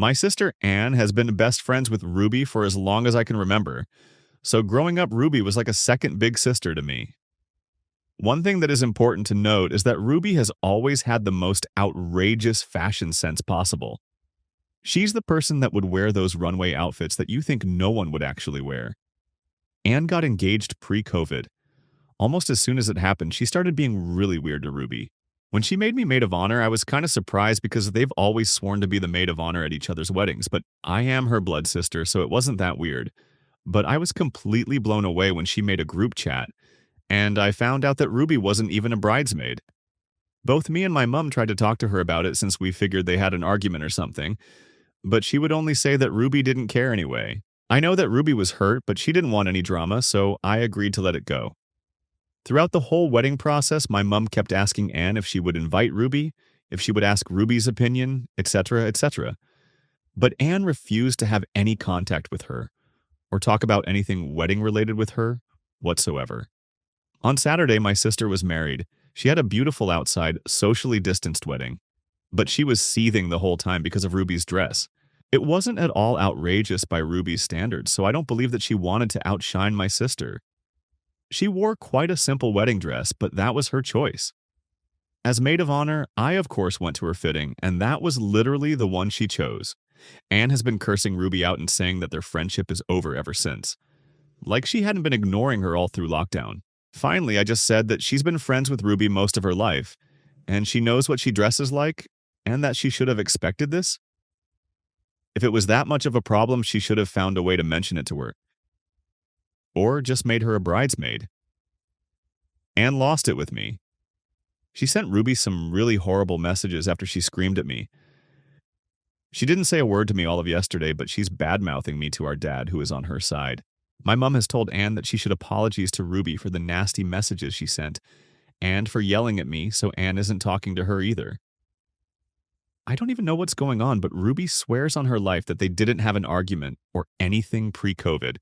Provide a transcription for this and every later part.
My sister Anne has been best friends with Ruby for as long as I can remember, so growing up, Ruby was like a second big sister to me. One thing that is important to note is that Ruby has always had the most outrageous fashion sense possible. She's the person that would wear those runway outfits that you think no one would actually wear. Anne got engaged pre-COVID. Almost as soon as it happened, she started being really weird to Ruby. When she made me maid of honor, I was kind of surprised because they've always sworn to be the maid of honor at each other's weddings, but I am her blood sister, so it wasn't that weird. But I was completely blown away when she made a group chat, and I found out that Ruby wasn't even a bridesmaid. Both me and my mom tried to talk to her about it since we figured they had an argument or something, but she would only say that Ruby didn't care anyway. I know that Ruby was hurt, but she didn't want any drama, so I agreed to let it go. Throughout the whole wedding process, my mom kept asking Anne if she would invite Ruby, if she would ask Ruby's opinion, etc., etc. But Anne refused to have any contact with her, or talk about anything wedding-related with her whatsoever. On Saturday, my sister was married. She had a beautiful outside, socially distanced wedding, but she was seething the whole time because of Ruby's dress. It wasn't at all outrageous by Ruby's standards, so I don't believe that she wanted to outshine my sister. She wore quite a simple wedding dress, but that was her choice. As maid of honor, I of course went to her fitting, and that was literally the one she chose. Anne has been cursing Ruby out and saying that their friendship is over ever since. Like she hadn't been ignoring her all through lockdown. Finally, I just said that she's been friends with Ruby most of her life, and she knows what she dresses like, and that she should have expected this. If it was that much of a problem, she should have found a way to mention it to her. Or just made her a bridesmaid. Anne lost it with me. She sent Ruby some really horrible messages after she screamed at me. She didn't say a word to me all of yesterday, but she's bad-mouthing me to our dad, who is on her side. My mom has told Anne that she should apologize to Ruby for the nasty messages she sent, and for yelling at me, so Anne isn't talking to her either. I don't even know what's going on, but Ruby swears on her life that they didn't have an argument or anything pre-COVID.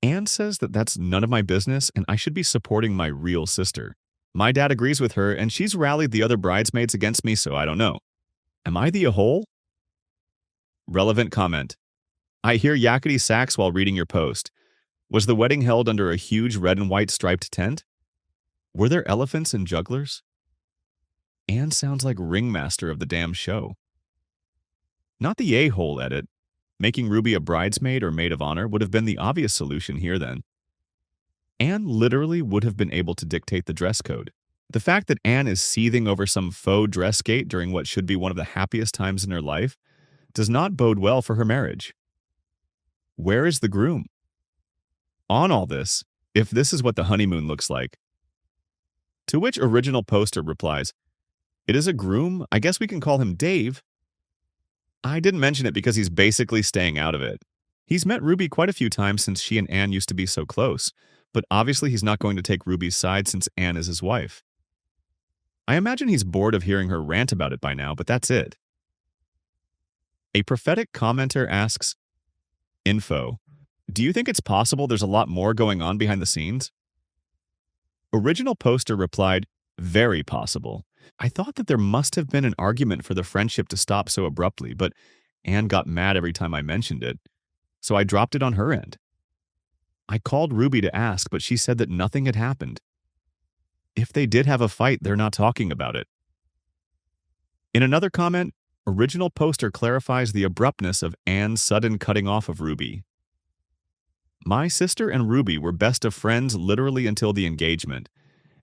Anne says that that's none of my business and I should be supporting my real sister. My dad agrees with her, and she's rallied the other bridesmaids against me, so I don't know. Am I the a-hole? Relevant comment. I hear yakety sax while reading your post. Was the wedding held under a huge red and white striped tent? Were there elephants and jugglers? Anne sounds like ringmaster of the damn show. Not the a-hole edit. Making Ruby a bridesmaid or maid of honor would have been the obvious solution here then. Anne literally would have been able to dictate the dress code. The fact that Anne is seething over some faux dress gate during what should be one of the happiest times in her life does not bode well for her marriage. Where is the groom? On all this, if this is what the honeymoon looks like. To which original poster replies, "It is a groom? I guess we can call him Dave." I didn't mention it because he's basically staying out of it. He's met Ruby quite a few times since she and Anne used to be so close, but obviously he's not going to take Ruby's side since Anne is his wife. I imagine he's bored of hearing her rant about it by now, but that's it. A prophetic commenter asks, Info. Do you think it's possible there's a lot more going on behind the scenes? Original poster replied, very possible. I thought that there must have been an argument for the friendship to stop so abruptly, but Anne got mad every time I mentioned it, so I dropped it on her end. I called Ruby to ask, but she said that nothing had happened. If they did have a fight, they're not talking about it. In another comment, original poster clarifies the abruptness of Anne's sudden cutting off of Ruby. My sister and Ruby were best of friends literally until the engagement,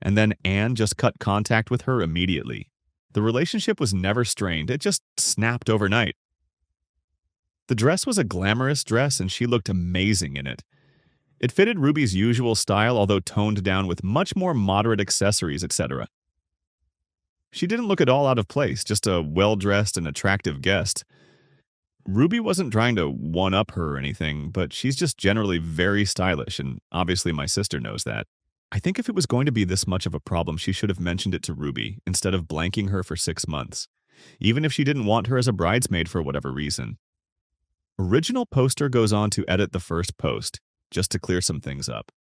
and then Anne just cut contact with her immediately. The relationship was never strained, it just snapped overnight. The dress was a glamorous dress and she looked amazing in it. It fitted Ruby's usual style, although toned down with much more moderate accessories, etc. She didn't look at all out of place, just a well-dressed and attractive guest. Ruby wasn't trying to one-up her or anything, but she's just generally very stylish, and obviously my sister knows that. I think if it was going to be this much of a problem, she should have mentioned it to Ruby, instead of blanking her for 6 months, even if she didn't want her as a bridesmaid for whatever reason. Original poster goes on to edit the first post, just to clear some things up.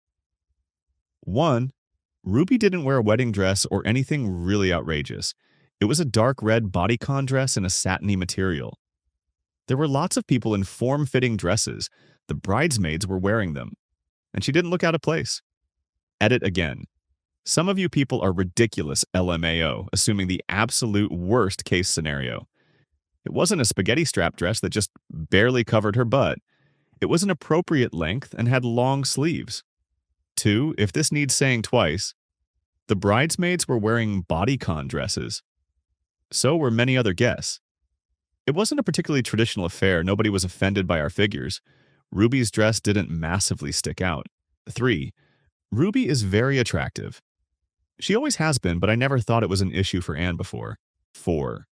1. Ruby didn't wear a wedding dress or anything really outrageous. It was a dark red bodycon dress in a satiny material. There were lots of people in form-fitting dresses. The bridesmaids were wearing them, and she didn't look out of place. Edit again. Some of you people are ridiculous, LMAO, assuming the absolute worst case scenario. It wasn't a spaghetti strap dress that just barely covered her butt. It was an appropriate length and had long sleeves. 2, if this needs saying twice, the bridesmaids were wearing bodycon dresses. So were many other guests. It wasn't a particularly traditional affair. Nobody was offended by our figures. Ruby's dress didn't massively stick out. 3, Ruby is very attractive. She always has been, but I never thought it was an issue for Anne before. 4,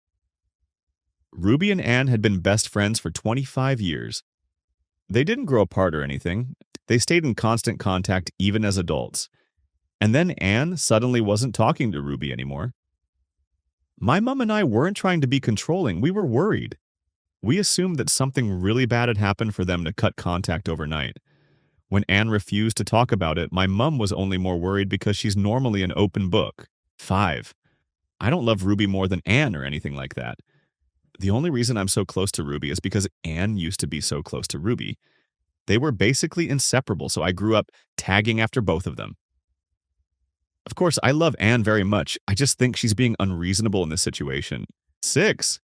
Ruby and Anne had been best friends for 25 years. They didn't grow apart or anything. They stayed in constant contact even as adults. And then Anne suddenly wasn't talking to Ruby anymore. My mom and I weren't trying to be controlling. We were worried. We assumed that something really bad had happened for them to cut contact overnight. When Anne refused to talk about it, my mom was only more worried because she's normally an open book. 5, I don't love Ruby more than Anne or anything like that. The only reason I'm so close to Ruby is because Anne used to be so close to Ruby. They were basically inseparable, so I grew up tagging after both of them. Of course, I love Anne very much. I just think she's being unreasonable in this situation. 6,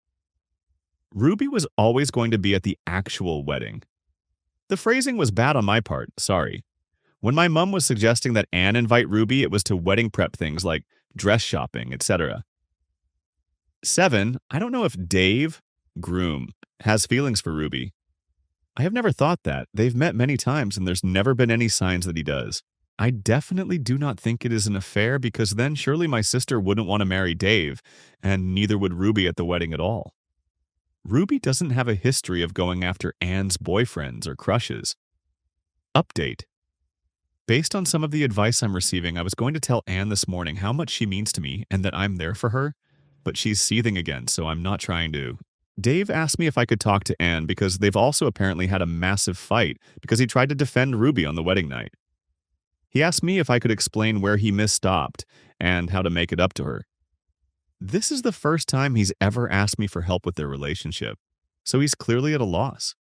Ruby was always going to be at the actual wedding. The phrasing was bad on my part, sorry. When my mom was suggesting that Anne invite Ruby, it was to wedding prep things like dress shopping, etc. 7, I don't know if Dave, groom, has feelings for Ruby. I have never thought that. They've met many times and there's never been any signs that he does. I definitely do not think it is an affair because then surely my sister wouldn't want to marry Dave, and neither would Ruby at the wedding at all. Ruby doesn't have a history of going after Anne's boyfriends or crushes. Update. Based on some of the advice I'm receiving, I was going to tell Anne this morning how much she means to me and that I'm there for her, but she's seething again, so I'm not trying to. Dave asked me if I could talk to Anne because they've also apparently had a massive fight because he tried to defend Ruby on the wedding night. He asked me if I could explain where he misstopped and how to make it up to her. This is the first time he's ever asked me for help with their relationship, so he's clearly at a loss.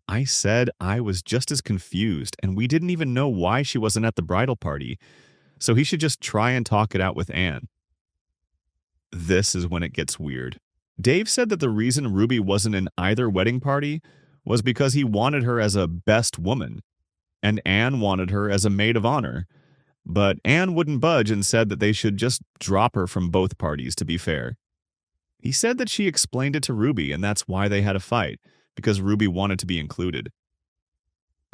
I said I was just as confused, and we didn't even know why she wasn't at the bridal party, so he should just try and talk it out with Anne. This is when it gets weird. Dave said that the reason Ruby wasn't in either wedding party was because he wanted her as a best woman, and Anne wanted her as a maid of honor. But Anne wouldn't budge and said that they should just drop her from both parties, to be fair. He said that she explained it to Ruby, and that's why they had a fight, because Ruby wanted to be included.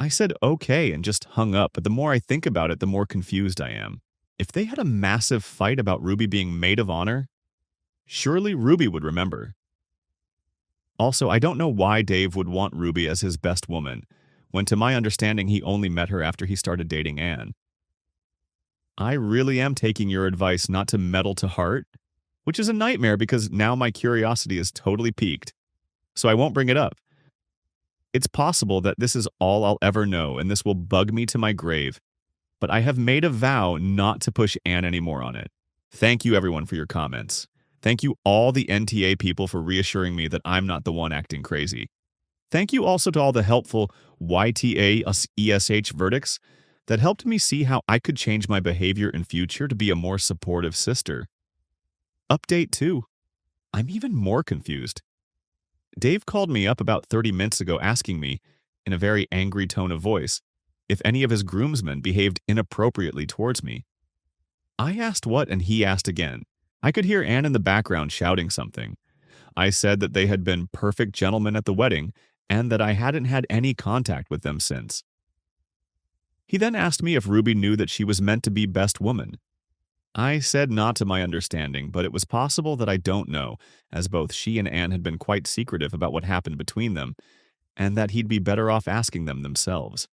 I said okay and just hung up, but the more I think about it, the more confused I am. If they had a massive fight about Ruby being maid of honor, surely Ruby would remember. Also, I don't know why Dave would want Ruby as his best woman, when to my understanding he only met her after he started dating Anne. I really am taking your advice not to meddle to heart, which is a nightmare because now my curiosity is totally piqued, so I won't bring it up. It's possible that this is all I'll ever know and this will bug me to my grave, but I have made a vow not to push Anne anymore on it. Thank you everyone for your comments. Thank you all the NTA people for reassuring me that I'm not the one acting crazy. Thank you also to all the helpful YTA/ESH verdicts that helped me see how I could change my behavior in future to be a more supportive sister. Update 2. I'm even more confused. Dave called me up about 30 minutes ago asking me, in a very angry tone of voice, if any of his groomsmen behaved inappropriately towards me. I asked what and he asked again. I could hear Anne in the background shouting something. I said that they had been perfect gentlemen at the wedding and that I hadn't had any contact with them since. He then asked me if Ruby knew that she was meant to be best woman. I said not to my understanding, but it was possible that I don't know, as both she and Anne had been quite secretive about what happened between them, and that he'd be better off asking them themselves.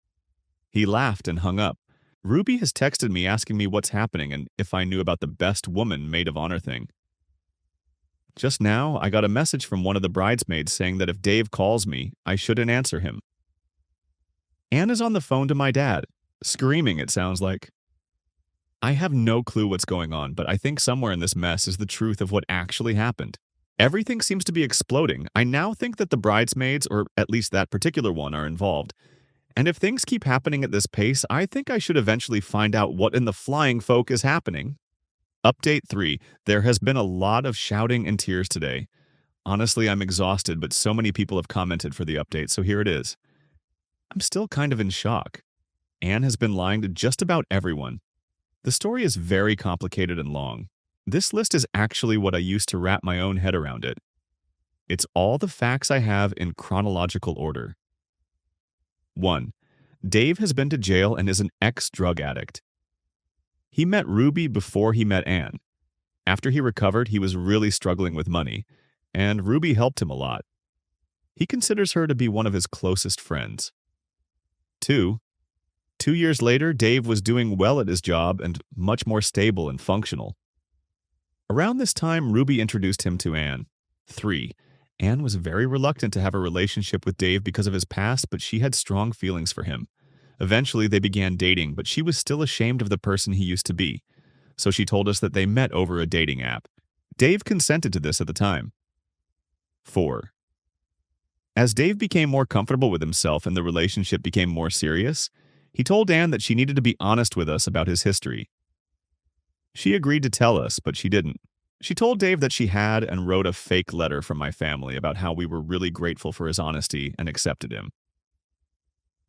He laughed and hung up. Ruby has texted me asking me what's happening and if I knew about the best woman maid of honor thing. Just now, I got a message from one of the bridesmaids saying that if Dave calls me, I shouldn't answer him. Anne is on the phone to my dad, screaming it sounds like. I have no clue what's going on, but I think somewhere in this mess is the truth of what actually happened. Everything seems to be exploding. I now think that the bridesmaids, or at least that particular one, are involved. And if things keep happening at this pace, I think I should eventually find out what in the flying folk is happening. Update 3. There has been a lot of shouting and tears today. Honestly, I'm exhausted, but so many people have commented for the update, so here it is. I'm still kind of in shock. Anne has been lying to just about everyone. The story is very complicated and long. This list is actually what I used to wrap my own head around it. It's all the facts I have in chronological order. 1. Dave has been to jail and is an ex-drug addict. He met Ruby before he met Anne. After he recovered, he was really struggling with money, and Ruby helped him a lot. He considers her to be one of his closest friends. 2. 2 years later, Dave was doing well at his job and much more stable and functional. Around this time, Ruby introduced him to Anne. 3. Anne was very reluctant to have a relationship with Dave because of his past, but she had strong feelings for him. Eventually, they began dating, but she was still ashamed of the person he used to be. So she told us that they met over a dating app. Dave consented to this at the time. 4. As Dave became more comfortable with himself and the relationship became more serious, he told Anne that she needed to be honest with us about his history. She agreed to tell us, but she didn't. She told Dave that she had and wrote a fake letter from my family about how we were really grateful for his honesty and accepted him.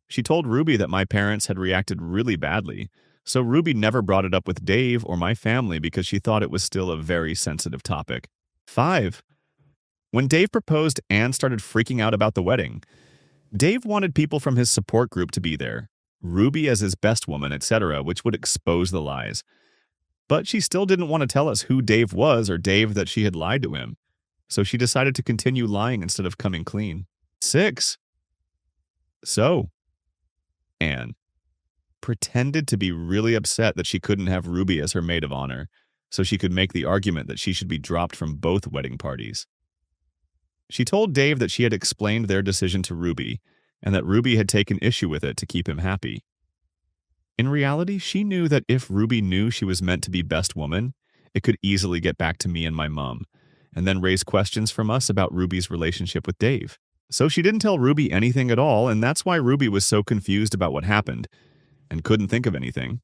She told Ruby that my parents had reacted really badly, so Ruby never brought it up with Dave or my family because she thought it was still a very sensitive topic. 5. When Dave proposed, Anne started freaking out about the wedding. Dave wanted people from his support group to be there, Ruby as his best woman, etc., which would expose the lies. But she still didn't want to tell us who Dave was or Dave that she had lied to him, so she decided to continue lying instead of coming clean. 6. So, Anne pretended to be really upset that she couldn't have Ruby as her maid of honor, so she could make the argument that she should be dropped from both wedding parties. She told Dave that she had explained their decision to Ruby, and that Ruby had taken issue with it to keep him happy. In reality, she knew that if Ruby knew she was meant to be best woman, it could easily get back to me and my mom, and then raise questions from us about Ruby's relationship with Dave. So she didn't tell Ruby anything at all, and that's why Ruby was so confused about what happened, and couldn't think of anything.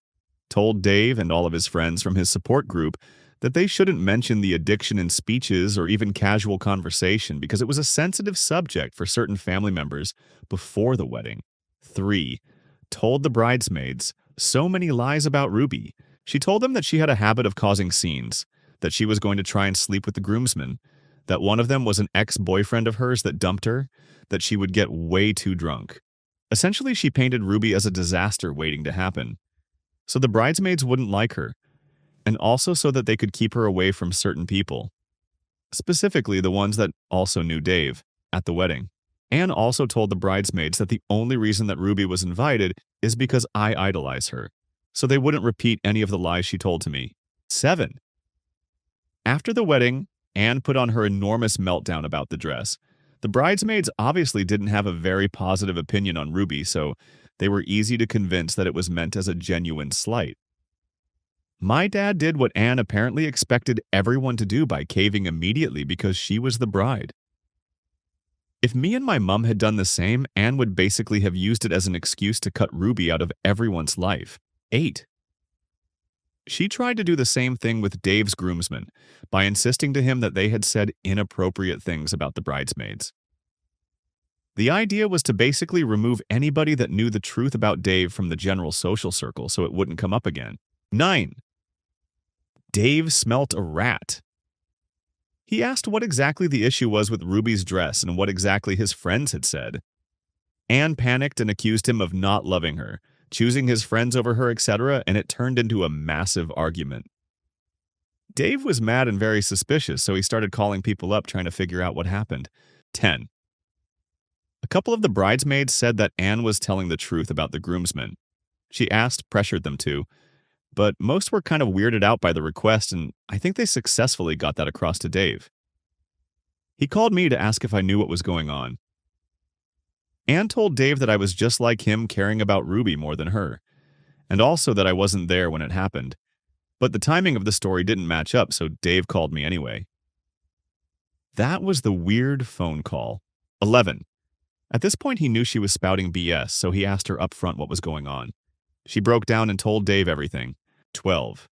Told Dave and all of his friends from his support group that they shouldn't mention the addiction in speeches or even casual conversation because it was a sensitive subject for certain family members before the wedding. 3. Told the bridesmaids so many lies about Ruby. She told them that she had a habit of causing scenes, that she was going to try and sleep with the groomsmen, that one of them was an ex-boyfriend of hers that dumped her, that she would get way too drunk. Essentially, she painted Ruby as a disaster waiting to happen, so the bridesmaids wouldn't like her, and also so that they could keep her away from certain people, specifically the ones that also knew Dave, at the wedding. Anne also told the bridesmaids that the only reason that Ruby was invited is because I idolize her, so they wouldn't repeat any of the lies she told to me. 7. After the wedding, Anne put on her enormous meltdown about the dress. The bridesmaids obviously didn't have a very positive opinion on Ruby, so they were easy to convince that it was meant as a genuine slight. My dad did what Anne apparently expected everyone to do by caving immediately because she was the bride. If me and my mom had done the same, Anne would basically have used it as an excuse to cut Ruby out of everyone's life. 8. She tried to do the same thing with Dave's groomsmen by insisting to him that they had said inappropriate things about the bridesmaids. The idea was to basically remove anybody that knew the truth about Dave from the general social circle so it wouldn't come up again. 9. Dave smelt a rat. He asked what exactly the issue was with Ruby's dress and what exactly his friends had said. Anne panicked and accused him of not loving her, choosing his friends over her, etc., and it turned into a massive argument. Dave was mad and very suspicious, so he started calling people up trying to figure out what happened. 10. A couple of the bridesmaids said that Anne was telling the truth about the groomsmen. She pressured them to, but most were kind of weirded out by the request, and I think they successfully got that across to Dave. He called me to ask if I knew what was going on. Anne told Dave that I was just like him caring about Ruby more than her, and also that I wasn't there when it happened. But the timing of the story didn't match up, so Dave called me anyway. That was the weird phone call. 11. At this point, he knew she was spouting BS, so he asked her upfront what was going on. She broke down and told Dave everything. 12.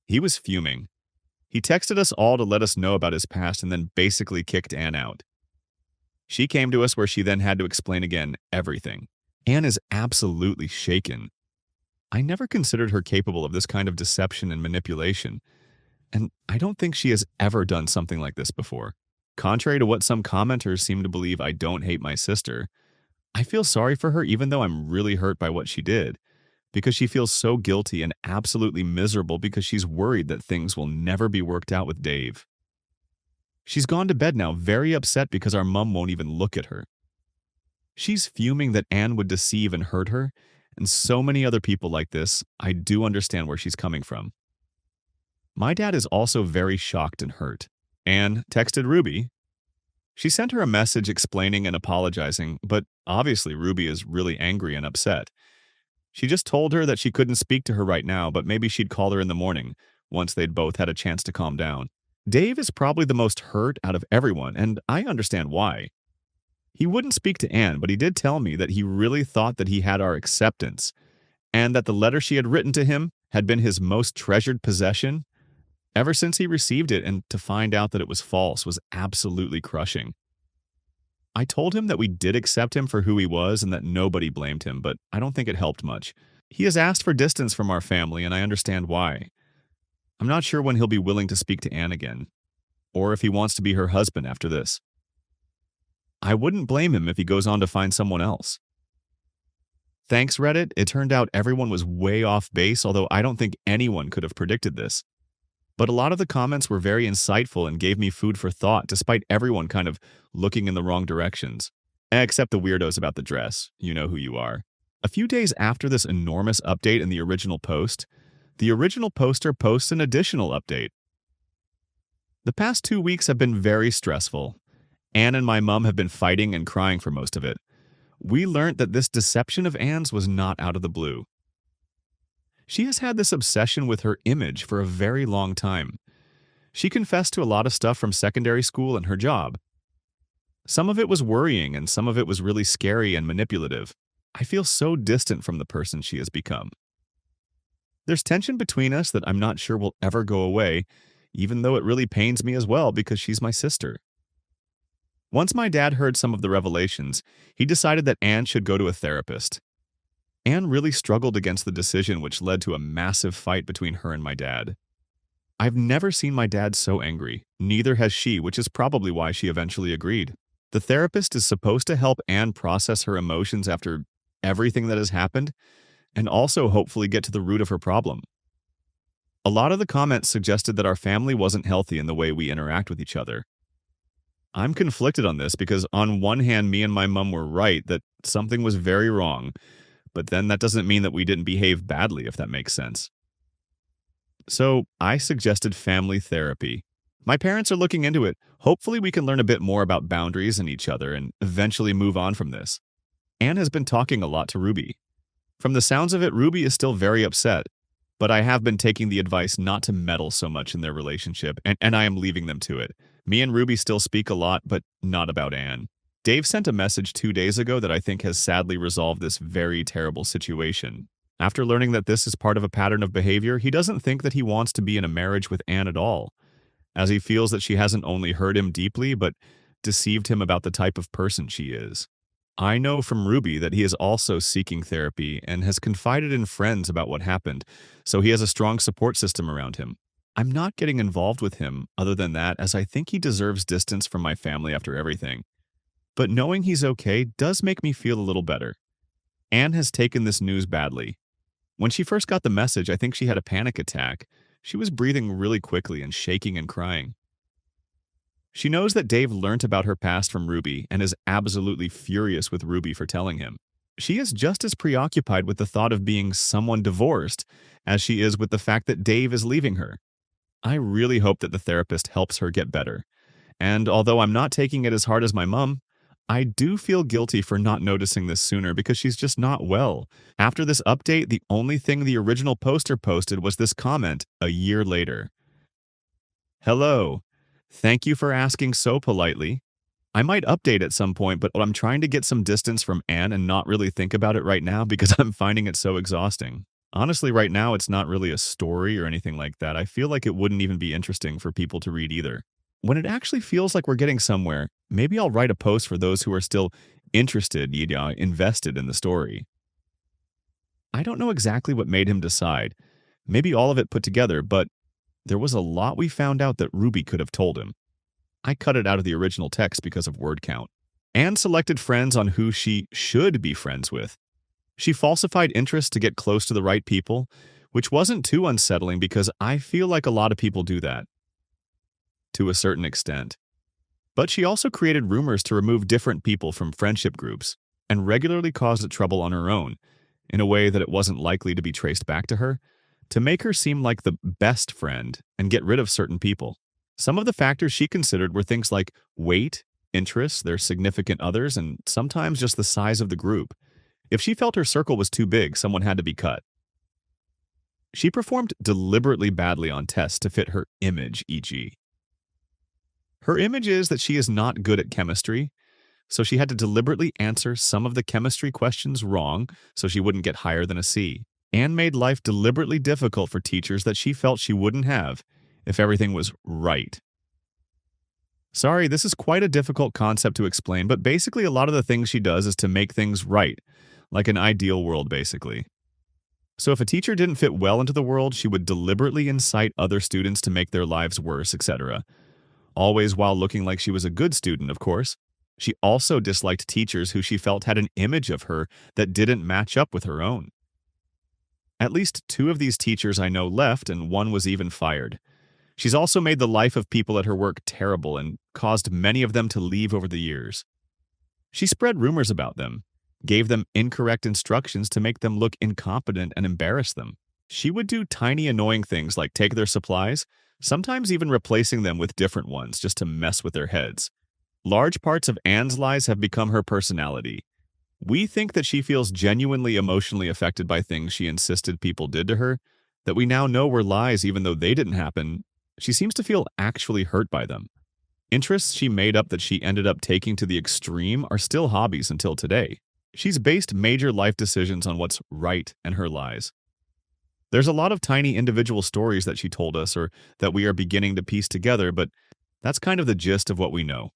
He was fuming. He texted us all to let us know about his past and then basically kicked Anne out. She came to us where she then had to explain again everything. Anne is absolutely shaken. I never considered her capable of this kind of deception and manipulation, and I don't think she has ever done something like this before. Contrary to what some commenters seem to believe, I don't hate my sister. I feel sorry for her even though I'm really hurt by what she did, because she feels so guilty and absolutely miserable because she's worried that things will never be worked out with Dave. She's gone to bed now very upset because our mom won't even look at her. She's fuming that Anne would deceive and hurt her, and so many other people like this. I do understand where she's coming from. My dad is also very shocked and hurt. Anne texted Ruby. She sent her a message explaining and apologizing, but obviously Ruby is really angry and upset. She just told her that she couldn't speak to her right now, but maybe she'd call her in the morning, once they'd both had a chance to calm down. Dave is probably the most hurt out of everyone, and I understand why. He wouldn't speak to Anne, but he did tell me that he really thought that he had our acceptance, and that the letter she had written to him had been his most treasured possession ever since he received it, and to find out that it was false was absolutely crushing. I told him that we did accept him for who he was and that nobody blamed him, but I don't think it helped much. He has asked for distance from our family, and I understand why. I'm not sure when he'll be willing to speak to Anne again, or if he wants to be her husband after this. I wouldn't blame him if he goes on to find someone else. Thanks, Reddit. It turned out everyone was way off base, although I don't think anyone could have predicted this. But a lot of the comments were very insightful and gave me food for thought, despite everyone kind of looking in the wrong directions. Except the weirdos about the dress. You know who you are. A few days after this enormous update in the original post, the original poster posts an additional update. The past 2 weeks have been very stressful. Anne and my mom have been fighting and crying for most of it. We learned that this deception of Anne's was not out of the blue. She has had this obsession with her image for a very long time. She confessed to a lot of stuff from secondary school and her job. Some of it was worrying and some of it was really scary and manipulative. I feel so distant from the person she has become. There's tension between us that I'm not sure will ever go away, even though it really pains me as well because she's my sister. Once my dad heard some of the revelations, he decided that Anne should go to a therapist. Anne really struggled against the decision, which led to a massive fight between her and my dad. I've never seen my dad so angry. Neither has she, which is probably why she eventually agreed. The therapist is supposed to help Anne process her emotions after everything that has happened, and also hopefully get to the root of her problem. A lot of the comments suggested that our family wasn't healthy in the way we interact with each other. I'm conflicted on this because on one hand, me and my mom were right that something was very wrong, but then that doesn't mean that we didn't behave badly, if that makes sense. So I suggested family therapy. My parents are looking into it. Hopefully we can learn a bit more about boundaries in each other and eventually move on from this. Anne has been talking a lot to Ruby. From the sounds of it, Ruby is still very upset, but I have been taking the advice not to meddle so much in their relationship, and I am leaving them to it. Me and Ruby still speak a lot, but not about Anne. Dave sent a message 2 days ago that I think has sadly resolved this very terrible situation. After learning that this is part of a pattern of behavior, he doesn't think that he wants to be in a marriage with Anne at all, as he feels that she hasn't only hurt him deeply, but deceived him about the type of person she is. I know from Ruby that he is also seeking therapy and has confided in friends about what happened, so he has a strong support system around him. I'm not getting involved with him other than that, as I think he deserves distance from my family after everything. But knowing he's okay does make me feel a little better. Anne has taken this news badly. When she first got the message, I think she had a panic attack. She was breathing really quickly and shaking and crying. She knows that Dave learnt about her past from Ruby and is absolutely furious with Ruby for telling him. She is just as preoccupied with the thought of being someone divorced as she is with the fact that Dave is leaving her. I really hope that the therapist helps her get better. And although I'm not taking it as hard as my mom, I do feel guilty for not noticing this sooner because she's just not well. After this update, the only thing the original poster posted was this comment a year later. Hello. Thank you for asking so politely. I might update at some point, but I'm trying to get some distance from Anne and not really think about it right now because I'm finding it so exhausting. Honestly, right now, it's not really a story or anything like that. I feel like it wouldn't even be interesting for people to read either. When it actually feels like we're getting somewhere, maybe I'll write a post for those who are still interested, invested in the story. I don't know exactly what made him decide. Maybe all of it put together, but there was a lot we found out that Ruby could have told him. I cut it out of the original text because of word count. Anne selected friends on who she should be friends with. She falsified interest to get close to the right people, which wasn't too unsettling because I feel like a lot of people do that, to a certain extent. But she also created rumors to remove different people from friendship groups and regularly caused trouble on her own, in a way that it wasn't likely to be traced back to her, to make her seem like the best friend and get rid of certain people. Some of the factors she considered were things like weight, interests, their significant others, and sometimes just the size of the group. If she felt her circle was too big, someone had to be cut. She performed deliberately badly on tests to fit her image, e.g. Her image is that she is not good at chemistry, so she had to deliberately answer some of the chemistry questions wrong so she wouldn't get higher than a C. Anne made life deliberately difficult for teachers that she felt she wouldn't have if everything was right. Sorry, this is quite a difficult concept to explain, but basically a lot of the things she does is to make things right, like an ideal world, basically. So if a teacher didn't fit well into the world, she would deliberately incite other students to make their lives worse, etc. Always while looking like she was a good student, of course. She also disliked teachers who she felt had an image of her that didn't match up with her own. At least 2 of these teachers I know left, and 1 was even fired. She's also made the life of people at her work terrible and caused many of them to leave over the years. She spread rumors about them, gave them incorrect instructions to make them look incompetent and embarrass them. She would do tiny annoying things like take their supplies, sometimes even replacing them with different ones just to mess with their heads. Large parts of Anne's lies have become her personality. We think that she feels genuinely emotionally affected by things she insisted people did to her, that we now know were lies even though they didn't happen. She seems to feel actually hurt by them. Interests she made up that she ended up taking to the extreme are still hobbies until today. She's based major life decisions on what's right and her lies. There's a lot of tiny individual stories that she told us or that we are beginning to piece together, but that's kind of the gist of what we know.